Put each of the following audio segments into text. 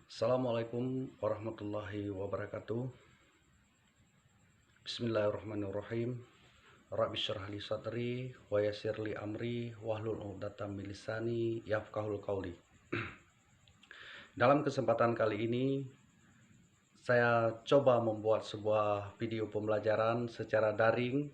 Assalamualaikum warahmatullahi wabarakatuh. Bismillahirrahmanirrahim. Rabbi syrah li sadri wa yassir li amri wahlul 'uqdatam min lisani yafqahul qauli. Dalam kesempatan kali ini saya coba membuat sebuah video pembelajaran secara daring.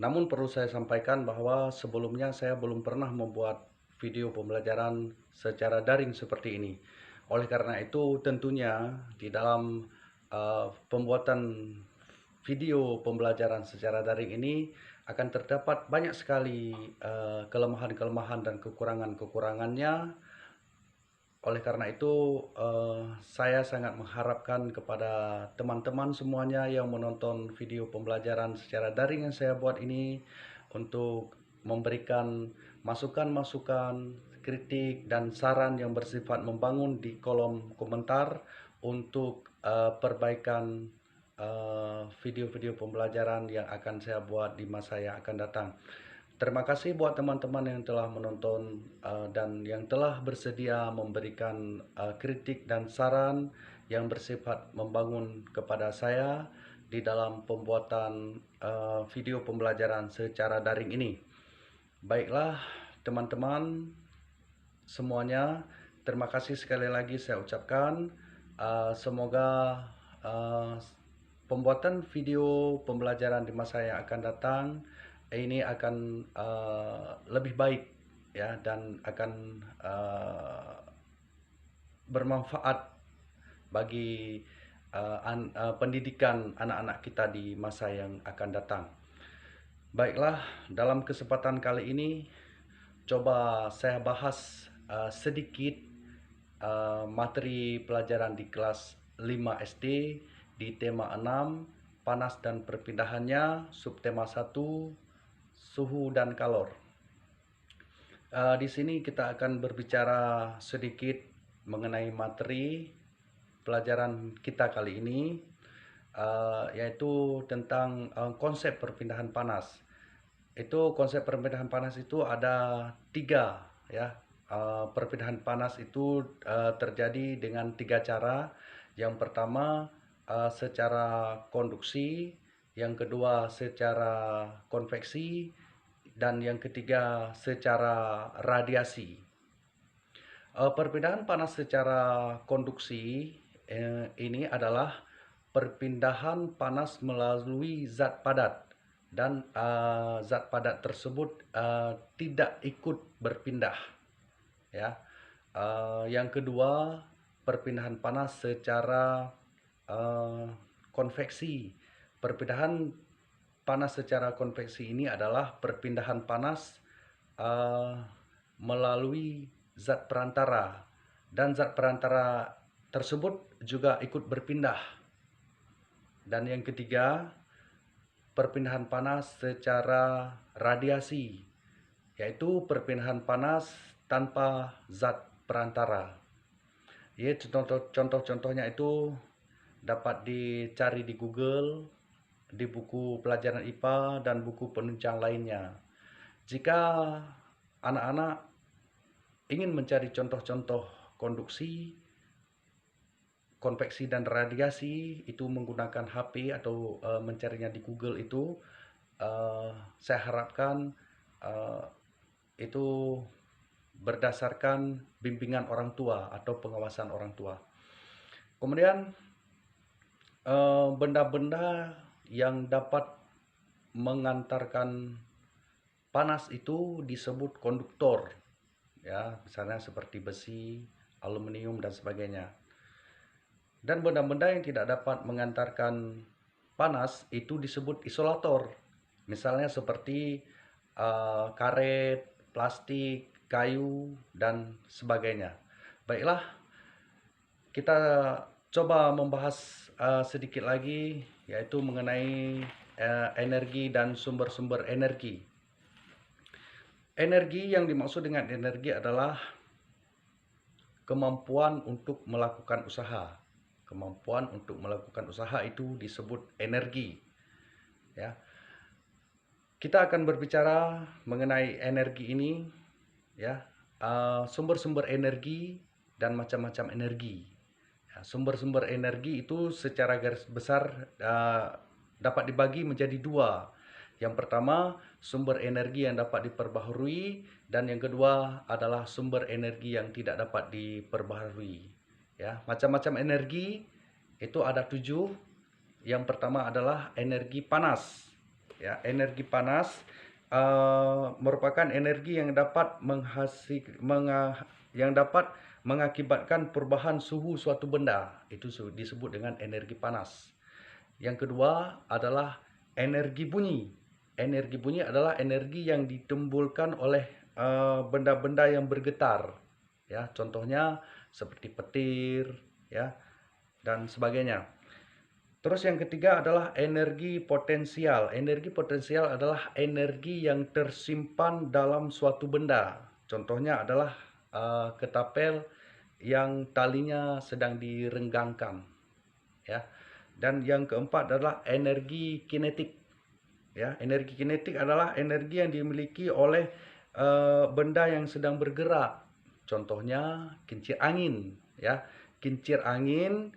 Namun perlu saya sampaikan bahwa sebelumnya saya belum pernah membuat video pembelajaran secara daring seperti ini. Oleh karena itu tentunya di dalam pembuatan video pembelajaran secara daring ini akan terdapat banyak sekali kelemahan-kelemahan dan kekurangan-kekurangannya. Oleh karena itu saya sangat mengharapkan kepada teman-teman semuanya yang menonton video pembelajaran secara daring yang saya buat ini untuk memberikan masukan-masukan, kritik dan saran yang bersifat membangun di kolom komentar untuk perbaikan video-video pembelajaran yang akan saya buat di masa yang akan datang. Terima kasih buat teman-teman yang telah menonton dan yang telah bersedia memberikan kritik dan saran yang bersifat membangun kepada saya di dalam pembuatan video pembelajaran secara daring ini. Baiklah teman-teman semuanya, terima kasih sekali lagi saya ucapkan. Semoga pembuatan video pembelajaran di masa yang akan datang ini akan lebih baik ya, dan akan bermanfaat bagi pendidikan anak-anak kita di masa yang akan datang. Baiklah, dalam kesempatan kali ini coba saya bahas sedikit materi pelajaran di kelas 5 SD di tema 6 panas dan perpindahannya, subtema 1 suhu dan kalor. Di sini kita akan berbicara sedikit mengenai materi pelajaran kita kali ini, yaitu tentang konsep perpindahan panas. Konsep perpindahan panas itu ada 3 ya. Perpindahan panas itu terjadi dengan 3 cara. Yang pertama secara konduksi, yang kedua secara konveksi, dan yang ketiga secara radiasi. Perpindahan panas secara konduksi ini adalah perpindahan panas melalui zat padat, dan zat padat tersebut tidak ikut berpindah ya. Yang kedua, perpindahan panas secara konveksi. Perpindahan panas secara konveksi ini adalah perpindahan panas melalui zat perantara, dan zat perantara tersebut juga ikut berpindah. Dan yang ketiga, perpindahan panas secara radiasi, yaitu perpindahan panas tanpa zat perantara. Ya, contoh-contohnya itu dapat dicari di Google, di buku pelajaran IPA dan buku penunjang lainnya. Jika anak-anak ingin mencari contoh-contoh konduksi, konveksi dan radiasi itu menggunakan HP atau mencarinya di Google itu, saya harapkan itu berdasarkan bimbingan orang tua atau pengawasan orang tua. Kemudian benda-benda yang dapat mengantarkan panas itu disebut konduktor ya, misalnya seperti besi, aluminium dan sebagainya. Dan benda-benda yang tidak dapat mengantarkan panas itu disebut isolator, misalnya seperti karet, plastik, kayu dan sebagainya. Baiklah, kita coba membahas sedikit lagi, yaitu mengenai energi dan sumber-sumber energi. Energi yang dimaksud dengan energi adalah kemampuan untuk melakukan usaha. Kemampuan untuk melakukan usaha itu disebut energi. Ya. Kita akan berbicara mengenai energi ini, ya. Sumber-sumber energi dan macam-macam energi. Ya, sumber-sumber energi itu secara garis besar dapat dibagi menjadi dua. Yang pertama, sumber energi yang dapat diperbaharui, dan yang kedua adalah sumber energi yang tidak dapat diperbaharui. Ya, macam-macam energi itu ada 7. Yang pertama adalah energi panas. Ya, energi panas merupakan energi yang dapat mengakibatkan perubahan suhu suatu benda. Itu disebut dengan energi panas. Yang kedua adalah energi bunyi. Energi bunyi adalah energi yang ditimbulkan oleh benda-benda yang bergetar. Ya, contohnya seperti petir, ya, dan sebagainya. Terus yang ketiga adalah energi potensial. Energi potensial adalah energi yang tersimpan dalam suatu benda. Contohnya adalah ketapel yang talinya sedang direnggangkan, ya. Dan yang keempat adalah energi kinetik. Ya, energi kinetik adalah energi yang dimiliki oleh benda yang sedang bergerak. Contohnya kincir angin, ya. Kincir angin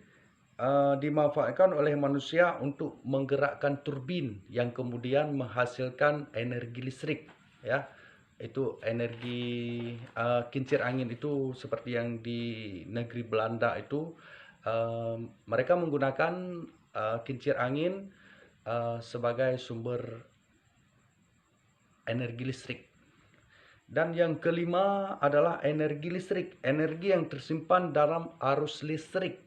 dimanfaatkan oleh manusia untuk menggerakkan turbin yang kemudian menghasilkan energi listrik, ya. Itu energi kincir angin itu seperti yang di negeri Belanda itu mereka menggunakan kincir angin sebagai sumber energi listrik. Dan yang kelima adalah energi listrik, energi yang tersimpan dalam arus listrik.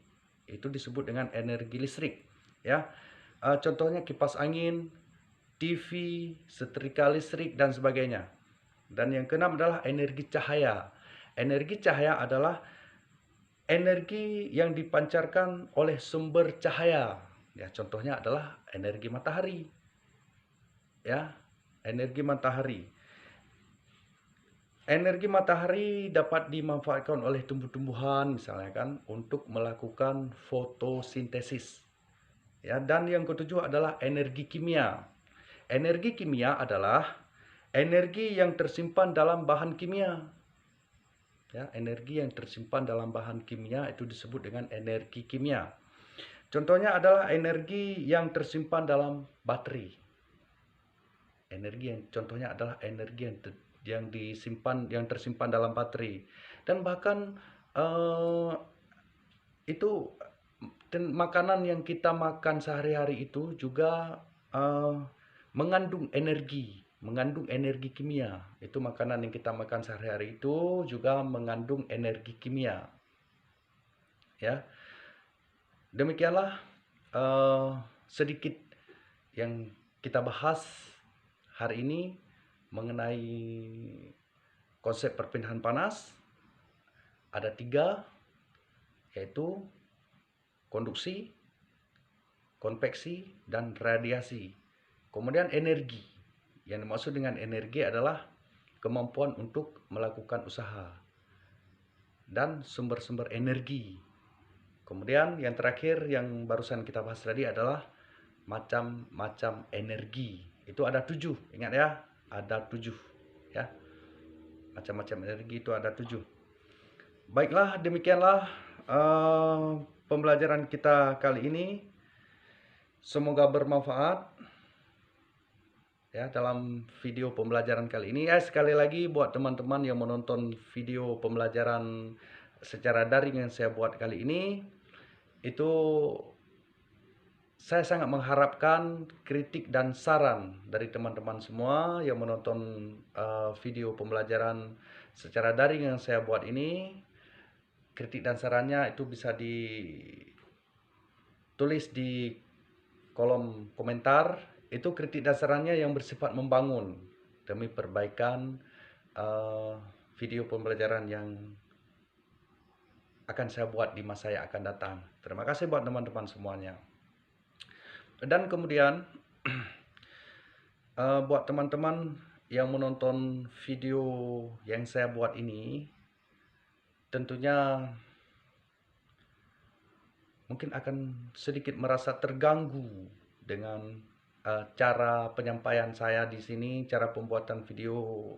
Itu disebut dengan energi listrik, ya. Contohnya kipas angin, TV, setrika listrik, dan sebagainya. Dan yang keenam adalah energi cahaya. Energi cahaya adalah energi yang dipancarkan oleh sumber cahaya. Ya, contohnya adalah energi matahari. Ya, energi matahari. Energi matahari dapat dimanfaatkan oleh tumbuh-tumbuhan misalnya kan untuk melakukan fotosintesis. Ya, dan yang ketujuh adalah energi kimia. Energi kimia adalah energi yang tersimpan dalam bahan kimia. Ya, energi yang tersimpan dalam bahan kimia itu disebut dengan energi kimia. Contohnya adalah energi yang tersimpan dalam baterai. Contohnya adalah energi yang tersimpan dalam baterai. Dan bahkan itu makanan yang kita makan sehari-hari itu juga mengandung energi kimia. Itu makanan yang kita makan sehari-hari itu juga mengandung energi kimia. Ya. Demikianlah sedikit yang kita bahas hari ini mengenai konsep perpindahan panas. Ada 3, yaitu konduksi, konveksi, dan radiasi. Kemudian energi. Yang dimaksud dengan energi adalah kemampuan untuk melakukan usaha dan sumber-sumber energi. Kemudian yang terakhir yang barusan kita bahas tadi adalah macam-macam energi. Itu ada 7, ingat ya, ada 7, ya. Macam-macam energi itu ada 7. Baiklah, demikianlah pembelajaran kita kali ini. Semoga bermanfaat ya dalam video pembelajaran kali ini. Ya, sekali lagi buat teman-teman yang menonton video pembelajaran secara daring yang saya buat kali ini, itu saya sangat mengharapkan kritik dan saran dari teman-teman semua yang menonton video pembelajaran secara daring yang saya buat ini. Kritik dan sarannya itu bisa ditulis di kolom komentar. Itu kritik dan sarannya yang bersifat membangun demi perbaikan video pembelajaran yang akan saya buat di masa yang akan datang. Terima kasih buat teman-teman semuanya. Dan kemudian buat teman-teman yang menonton video yang saya buat ini, tentunya mungkin akan sedikit merasa terganggu dengan cara penyampaian saya di sini, cara pembuatan video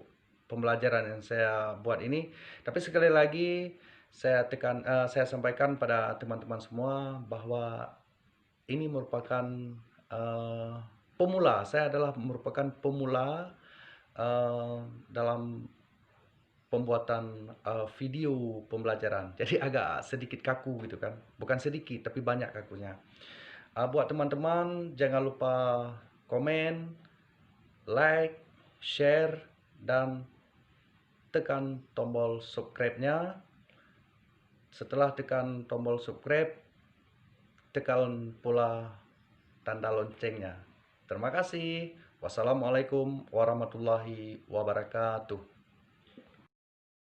pembelajaran yang saya buat ini. Tapi sekali lagi saya sampaikan pada teman-teman semua bahwa ini merupakan pemula. Saya adalah merupakan pemula dalam pembuatan video pembelajaran. Jadi agak sedikit kaku gitu kan. Bukan sedikit, tapi banyak kakunya. Buat teman-teman, jangan lupa komen, like, share, dan tekan tombol subscribe-nya. Setelah tekan tombol subscribe, tekan pula tanda loncengnya. Terima kasih. Wassalamualaikum warahmatullahi wabarakatuh.